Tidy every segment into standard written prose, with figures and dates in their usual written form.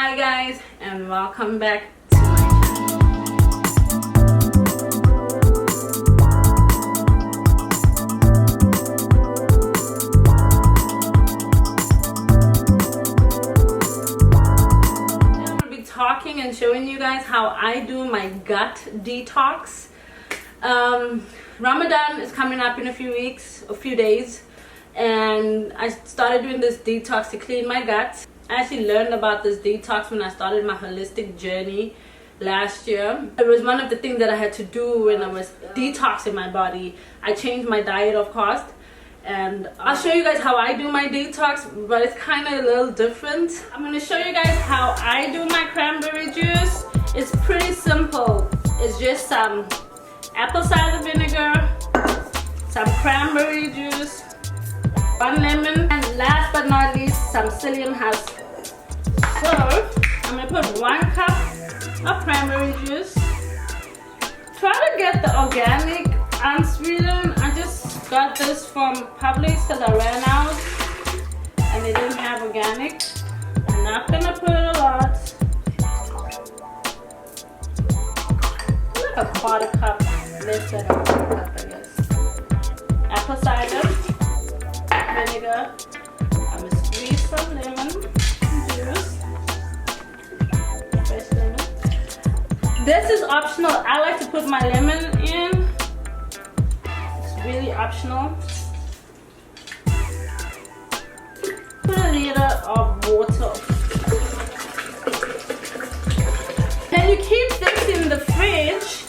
Hi guys, and welcome back. Talking and showing you guys how I do my gut detox. Ramadan is coming up in a few days, and I started doing this detox to clean my gut. I actually learned about this detox when I started my holistic journey last year. It was one of the things that I had to do when I was detoxing my body. I changed my diet, of course, and I'll show you guys how I do my detox, but it's kind of a little different. I'm going to show you guys how I do my cranberry juice. It's pretty simple. It's just some apple cider vinegar, some cranberry juice, 1 lemon, and last but not least, some psyllium husk. So I'm going to put 1 cup of cranberry juice. Try to get the organic unsweetened. I just got this from Publix because I ran out and they didn't have organic. I'm not gonna put a lot, like a quarter cup, less than a quarter cup, I guess. Apple cider vinegar. I'm gonna squeeze some lemon juice, fresh lemon. This is optional. I like to put my lemon in. Really optional. Put a liter of water. Then you keep this in the fridge,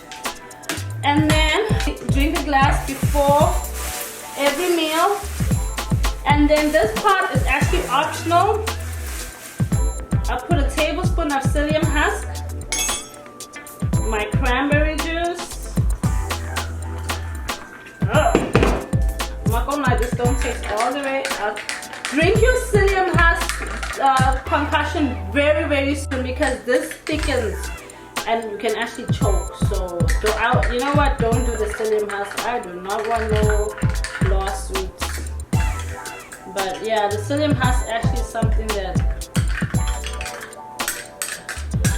and then drink a glass before every meal. And then this part is actually optional. I put a tablespoon of psyllium husk, my cranberry juice. I'm not gonna lie, this don't taste all the way up. Drink your psyllium husk concussion very soon, because this thickens and you can actually choke. So you know what? Don't do the psyllium husk. I do not want no lawsuits. But yeah, the psyllium husk actually is something that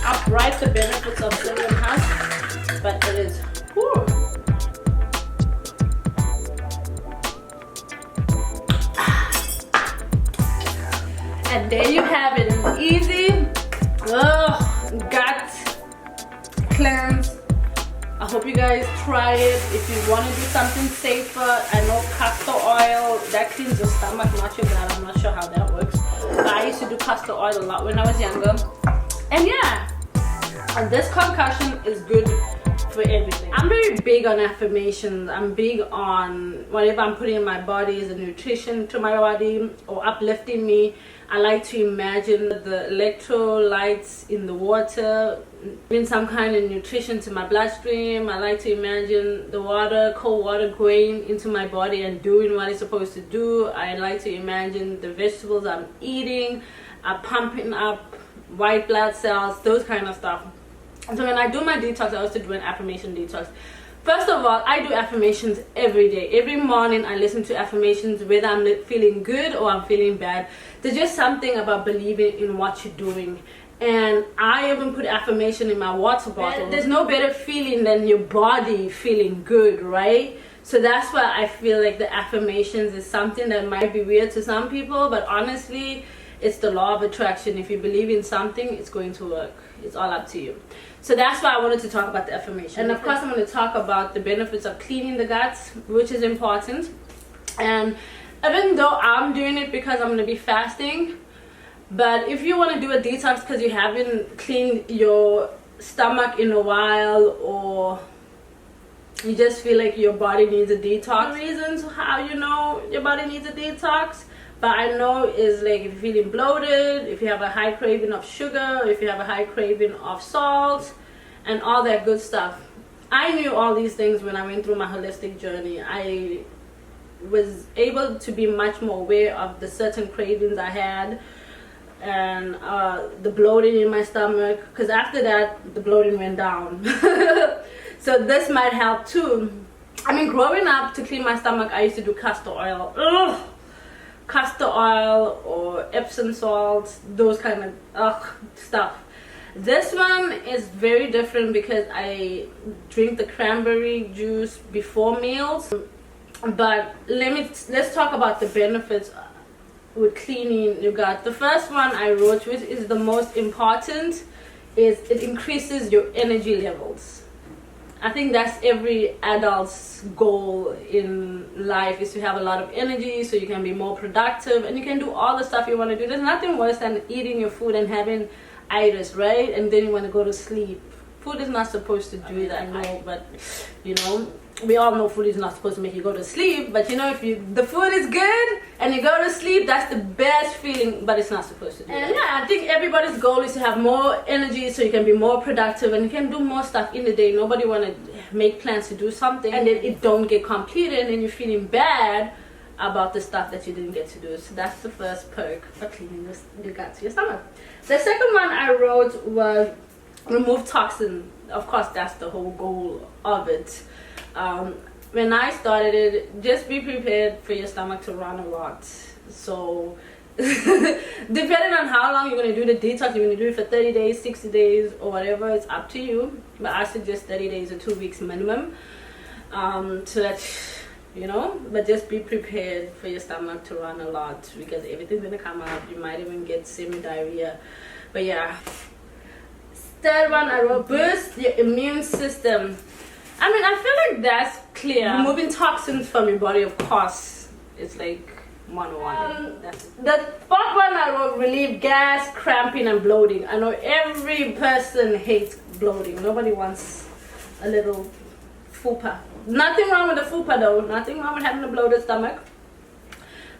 upright the benefits of psyllium husk, but it is poor. And there you have it, an easy gut cleanse. I hope you guys try it. If you want to do something safer, I know castor oil, that cleans your stomach, not your gut. I'm not sure how that works, but I used to do castor oil a lot when I was younger. And yeah, and this concussion is good for everything. I'm very big on affirmations. I'm big on whatever I'm putting in my body is a nutrition to my body or uplifting me. I like to imagine the electrolytes in the water, bring some kind of nutrition to my bloodstream. I like to imagine the water, cold water, going into my body and doing what it's supposed to do. I like to imagine the vegetables I'm eating are pumping up white blood cells, those kind of stuff. And so when I do my detox, I also do an affirmation detox. First of all, I do affirmations every day. Every morning I listen to affirmations, whether I'm feeling good or I'm feeling bad. There's just something about believing in what you're doing. And I even put affirmation in my water bottle. There's no better feeling than your body feeling good, right? So that's why I feel like the affirmations is something that might be weird to some people, but honestly, it's the law of attraction. If you believe in something, it's going to work. It's all up to you. So that's why I wanted to talk about the affirmation. And of course, I'm going to talk about the benefits of cleaning the guts, which is important. And even though I'm doing it because I'm going to be fasting, but if you want to do a detox because you haven't cleaned your stomach in a while, or you just feel like your body needs a detox, reasons how you know your body needs a detox. But I know is like if you're feeling bloated, if you have a high craving of sugar, if you have a high craving of salt, and all that good stuff. I knew all these things when I went through my holistic journey. I was able to be much more aware of the certain cravings I had, and the bloating in my stomach, because after that the bloating went down. So this might help too. I mean, growing up, to clean my stomach, I used to do castor oil. Ugh. castor oil or Epsom salt, those kind of stuff. This one is very different because I drink the cranberry juice before meals. But let's talk about the benefits with cleaning your gut. The first one I wrote, which is the most important, is it increases your energy levels. I think that's every adult's goal in life, is to have a lot of energy so you can be more productive and you can do all the stuff you want to do. There's nothing worse than eating your food and having itis, right? And then you want to go to sleep. Food is not supposed to do that, I know, but you know, we all know food is not supposed to make you go to sleep. But you know, if the food is good and you go to sleep, that's the best feeling, but it's not supposed to do that. Yeah, I think everybody's goal is to have more energy so you can be more productive and you can do more stuff in the day. Nobody want to make plans to do something and then it don't get completed and you're feeling bad about the stuff that you didn't get to do. So that's the first perk for cleaning your gut to your stomach. The second one I wrote was remove toxins. Of course, that's the whole goal of it. When I started it, just be prepared for your stomach to run a lot. So depending on how long you're going to do the detox, you're going to do it for 30 days, 60 days, or whatever, it's up to you. But I suggest 30 days or 2 weeks minimum, so that, you know, but just be prepared for your stomach to run a lot, because everything's going to come out. You might even get semi-diarrhea. But yeah. Third one I wrote, boost your immune system. I mean, I feel like that's clear. Removing toxins from your body, of course, it's like 101. The fourth one I wrote, relieve gas, cramping, and bloating. I know every person hates bloating. Nobody wants a little fupa. Nothing wrong with the fupa though. Nothing wrong with having a bloated stomach.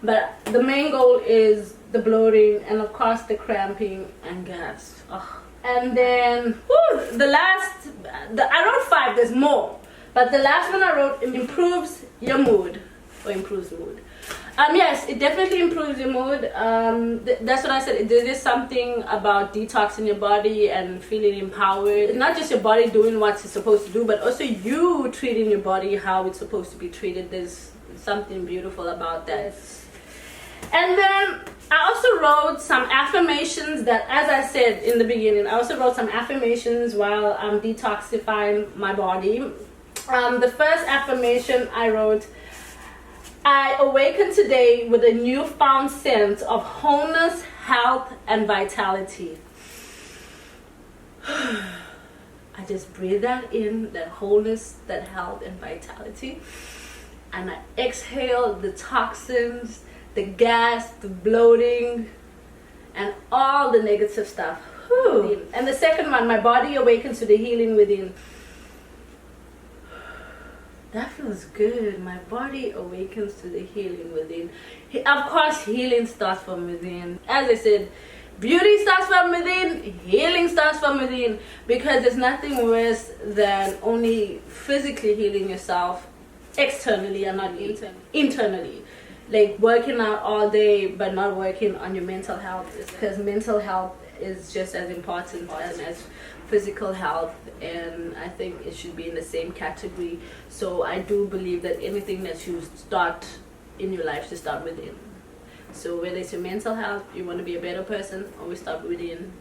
But the main goal is the bloating and of course the cramping and gas. Ugh. And then I wrote 5, there's more, but the last one I wrote, improves your mood, or improves mood. Yes, it definitely improves your mood. That's what I said. There is something about detoxing your body and feeling empowered. It's not just your body doing what it's supposed to do, but also you treating your body how it's supposed to be treated. There's something beautiful about that. Yes. And then I also wrote some affirmations that, as I said in the beginning, I also wrote some affirmations while I'm detoxifying my body. The first affirmation I wrote, I awaken today with a newfound sense of wholeness, health, and vitality. I just breathe that in, that wholeness, that health, and vitality. And I exhale the toxins, the gas, the bloating, and all the negative stuff. Whew. And the second one, my body awakens to the healing within. That feels good. My body awakens to the healing within. Of course, healing starts from within. As I said, beauty starts from within, healing starts from within, because there's nothing worse than only physically healing yourself externally and not internally. Like working out all day but not working on your mental health, because mental health is just as important as physical health, and I think it should be in the same category. So I do believe that anything that you start in your life should start within. So whether it's your mental health, you want to be a better person, always start within.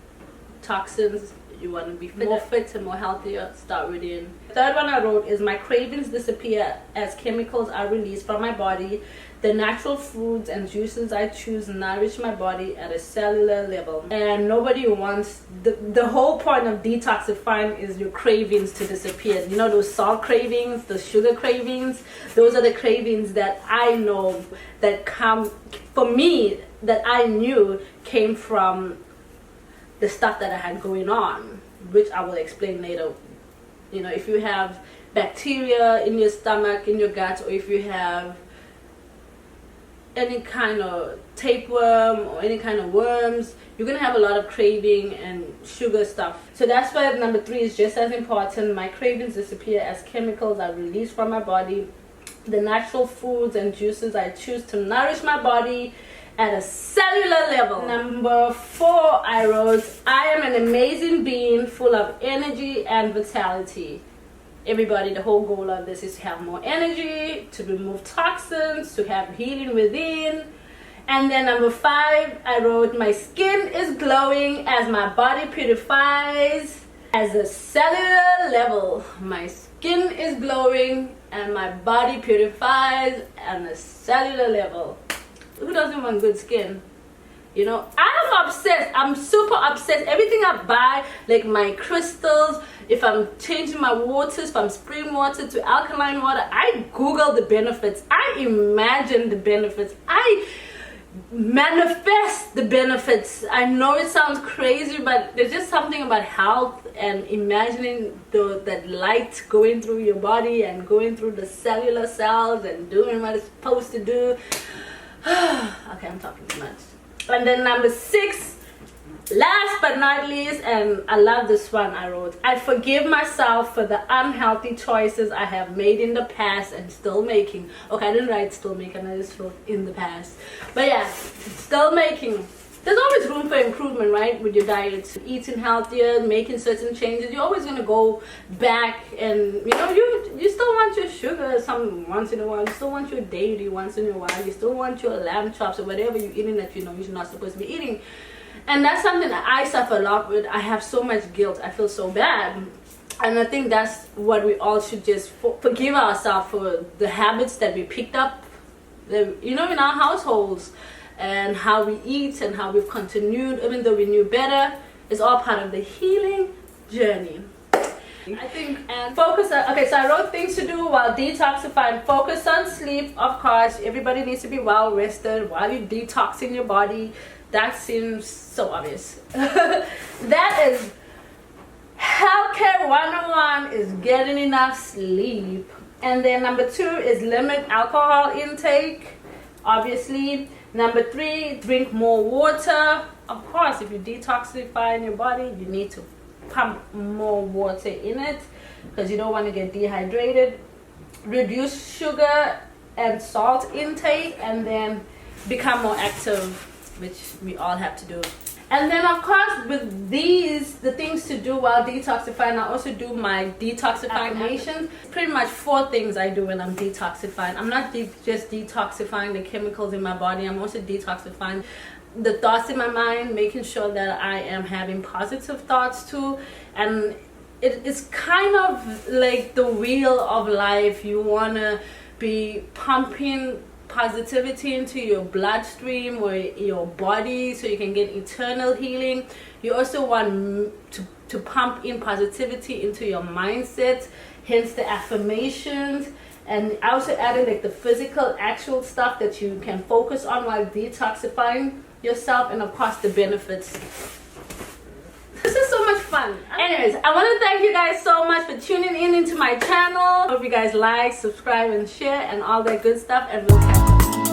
Toxins, you want to be more fit and more healthier, start within. The third one I wrote is, my cravings disappear as chemicals are released from my body. The natural foods and juices I choose nourish my body at a cellular level. And nobody wants, the whole point of detoxifying is your cravings to disappear. You know, those salt cravings, the sugar cravings, those are the cravings that I know that come, for me, that I knew came from the stuff that I had going on, which I will explain later. You know, if you have bacteria in your stomach, in your gut, or if you have any kind of tapeworm or any kind of worms, you're gonna have a lot of craving and sugar stuff. So that's why number 3 is just as important. My cravings disappear as chemicals are released from my body. The natural foods and juices I choose to nourish my body at a cellular level. Number 4 I wrote, I am an amazing being full of energy and vitality. Everybody, the whole goal of this is to have more energy, to remove toxins, to have healing within, And then number 5, I wrote, my skin is glowing as my body purifies as a cellular level. My skin is glowing and my body purifies on a cellular level. Who doesn't want good skin? You know, I'm obsessed. I'm super obsessed. Everything I buy, like my crystals, if I'm changing my waters from spring water to alkaline water, I Google the benefits. I imagine the benefits. I manifest the benefits. I know it sounds crazy, but there's just something about health and imagining that light going through your body and going through the cellular cells and doing what it's supposed to do. Okay, I'm talking too much. And then number 6, last but not least, and I love this one, I wrote, I forgive myself for the unhealthy choices I have made in the past and still making. Okay, I didn't write still making, I just wrote in the past. But yeah, still making. There's always room for improvement, right, with your diet. Eating healthier, making certain changes. You're always going to go back and, you know, you still want your sugar once in a while. You still want your dairy once in a while. You still want your lamb chops or whatever you're eating that you know you're not supposed to be eating. And that's something that I suffer a lot with. I have so much guilt. I feel so bad. And I think that's what we all should just forgive ourselves for, the habits that we picked up, you know, in our households. And how we eat and how we've continued, even though we knew better, is all part of the healing journey. I think, and focus on, okay, so I wrote things to do while detoxifying. Focus on sleep, of course. Everybody needs to be well rested while you're detoxing your body. That seems so obvious. That is healthcare 101, is getting enough sleep. And then number 2 is limit alcohol intake, obviously. Number 3, drink more water. Of course, if you're detoxifying your body, you need to pump more water in it because you don't want to get dehydrated. Reduce sugar and salt intake, and then become more active, which we all have to do. And then of course, with these, the things to do while detoxifying, I also do my detoxifying Affirmations. Pretty much 4 things I do when I'm detoxifying. I'm not just detoxifying the chemicals in my body, I'm also detoxifying the thoughts in my mind, making sure that I am having positive thoughts too. And it's kind of like the wheel of life. You want to be pumping positivity into your bloodstream or your body so you can get eternal healing. You also want to pump in positivity into your mindset, hence the affirmations. And I also added like the physical actual stuff that you can focus on while detoxifying yourself, and of course the benefits. This is so much fun. Anyways, I want to thank you guys so much for tuning in into my channel. Hope you guys like, subscribe, and share, and all that good stuff. And we'll catch up.